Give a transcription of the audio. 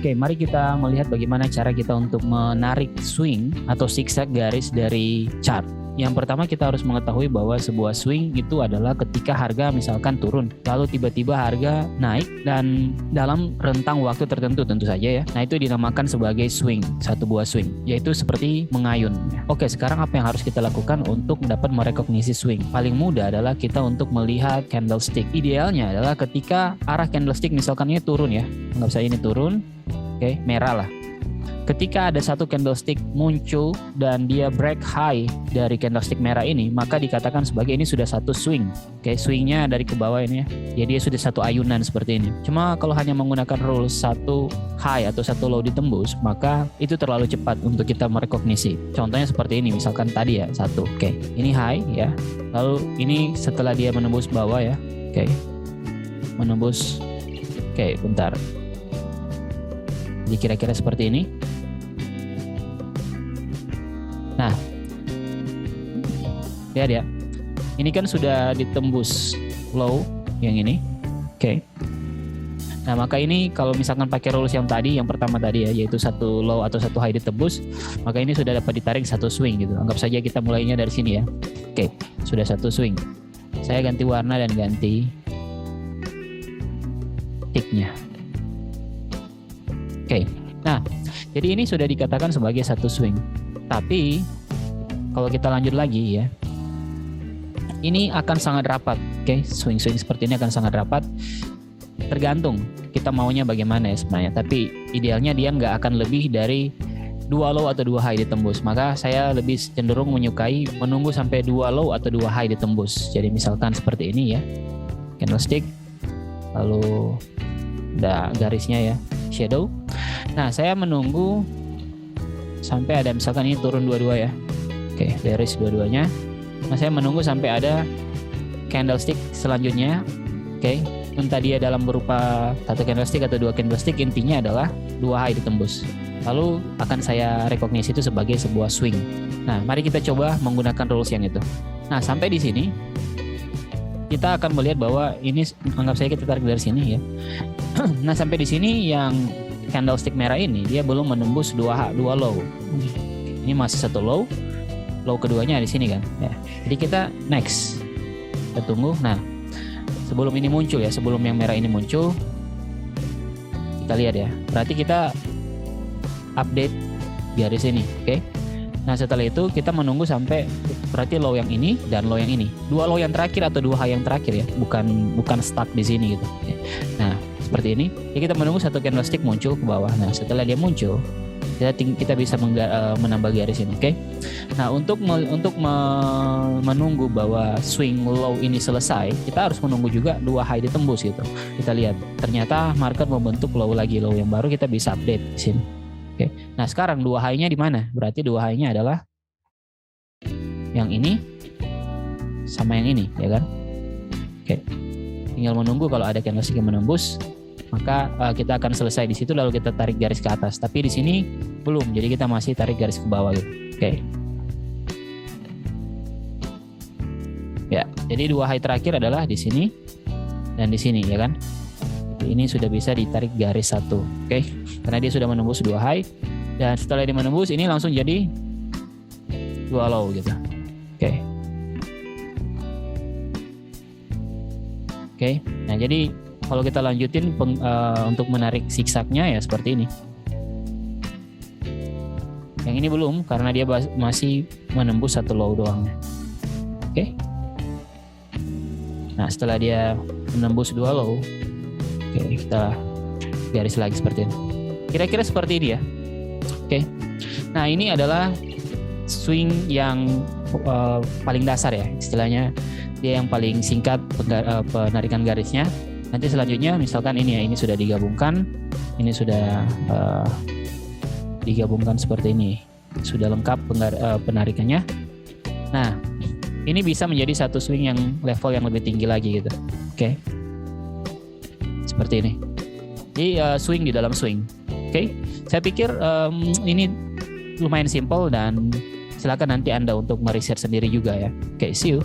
Oke, mari kita melihat bagaimana cara kita untuk menarik swing atau zigzag garis dari chart. Yang pertama kita harus mengetahui bahwa sebuah swing itu adalah ketika harga misalkan turun, lalu tiba-tiba harga naik dan dalam rentang waktu tertentu tentu saja ya. Nah itu dinamakan sebagai swing, satu buah swing, yaitu seperti mengayun. Oke, sekarang apa yang harus kita lakukan untuk dapat merekognisi swing? Paling mudah adalah kita untuk melihat candlestick. Idealnya adalah ketika arah candlestick misalkan ini turun ya, anggap saja ini turun, oke, merah lah. Ketika ada satu candlestick muncul dan dia break high dari candlestick merah ini, maka dikatakan sebagai ini sudah satu swing. Oke, swingnya dari ke bawah ini ya. Ya dia sudah satu ayunan seperti ini. Cuma kalau hanya menggunakan rule satu high atau satu low ditembus, maka itu terlalu cepat untuk kita merekognisi. Contohnya seperti ini, misalkan tadi ya, satu. Oke, ini high ya. Lalu ini setelah dia menembus bawah ya. Oke. Menembus. Oke, bentar. Jadi kira-kira seperti ini. Nah, lihat ya, ini kan sudah ditembus low yang ini, oke. Nah maka ini kalau misalkan pakai rules yang tadi, yang pertama tadi ya, yaitu satu low atau satu high ditembus, maka ini sudah dapat ditarik satu swing gitu. Anggap saja kita mulainya dari sini ya, oke, sudah satu swing. Saya ganti warna dan ganti ticknya, oke. Nah jadi ini sudah dikatakan sebagai satu swing. Tapi kalau kita lanjut lagi ya, ini akan sangat rapat, oke? Swing-swing seperti ini akan sangat rapat. Tergantung kita maunya bagaimana ya sebenarnya. Tapi idealnya dia nggak akan lebih dari 2 low atau 2 high ditembus. Maka saya lebih cenderung menyukai menunggu sampai 2 low atau 2 high ditembus. Jadi misalkan seperti ini ya, candlestick, lalu ada garisnya ya, shadow. Nah saya menunggu sampai ada misalkan ini turun dua-dua ya, oke, bearish dua-duanya. Nah saya menunggu sampai ada candlestick selanjutnya, oke, entah dia dalam berupa satu candlestick atau 2 candlestick, intinya adalah 2 high ditembus. Lalu akan saya rekognisi itu sebagai sebuah swing. Nah mari kita coba menggunakan rules yang itu. Nah sampai di sini kita akan melihat bahwa ini, anggap saja kita tarik dari sini ya. Nah sampai di sini yang candlestick merah ini dia belum menembus dua low. Ini masih satu low keduanya di sini kan. Ya. Jadi kita next, kita tunggu. Nah sebelum ini muncul ya, sebelum yang merah ini muncul, kita lihat ya. Berarti kita update garis ini, oke? Nah setelah itu kita menunggu sampai berarti low yang ini dan low yang ini, 2 low yang terakhir atau 2 high yang terakhir ya, bukan stuck di sini gitu. Nah seperti ini, ya kita menunggu satu candlestick muncul ke bawah. Nah setelah dia muncul, kita bisa menambah garis ini, oke? Nah untuk menunggu bahwa swing low ini selesai, kita harus menunggu juga 2 high ditembus gitu. Kita lihat, ternyata market membentuk low lagi, low yang baru kita bisa update di sini, oke? Nah sekarang 2 high-nya di mana? Berarti 2 high-nya adalah yang ini sama yang ini, ya kan? Oke, tinggal menunggu kalau ada candlestick yang menembus, maka kita akan selesai di situ, lalu kita tarik garis ke atas. Tapi di sini belum, jadi kita masih tarik garis ke bawah gitu. Oke. Ya, jadi 2 high terakhir adalah di sini dan di sini ya kan. Ini sudah bisa ditarik garis satu, oke? Karena dia sudah menembus 2 high dan setelah dia menembus ini langsung jadi 2 low gitu. Oke. Oke. Nah, jadi kalau kita lanjutin untuk menarik zigzagnya ya seperti ini. Yang ini belum karena dia masih menembus satu low doang. Oke. Nah setelah dia menembus 2 low, oke, kita garis lagi seperti ini. Kira-kira seperti ini ya. Oke. Nah ini adalah swing yang paling dasar ya, istilahnya dia yang paling singkat penarikan garisnya. Nanti selanjutnya misalkan ini ya, ini sudah digabungkan, ini sudah digabungkan seperti ini, sudah lengkap penarikannya. Nah ini bisa menjadi satu swing yang level yang lebih tinggi lagi gitu, oke? Seperti ini. Jadi swing di dalam swing, oke? Saya pikir ini lumayan simple dan silakan nanti Anda untuk meriset sendiri juga ya. Oke, see you.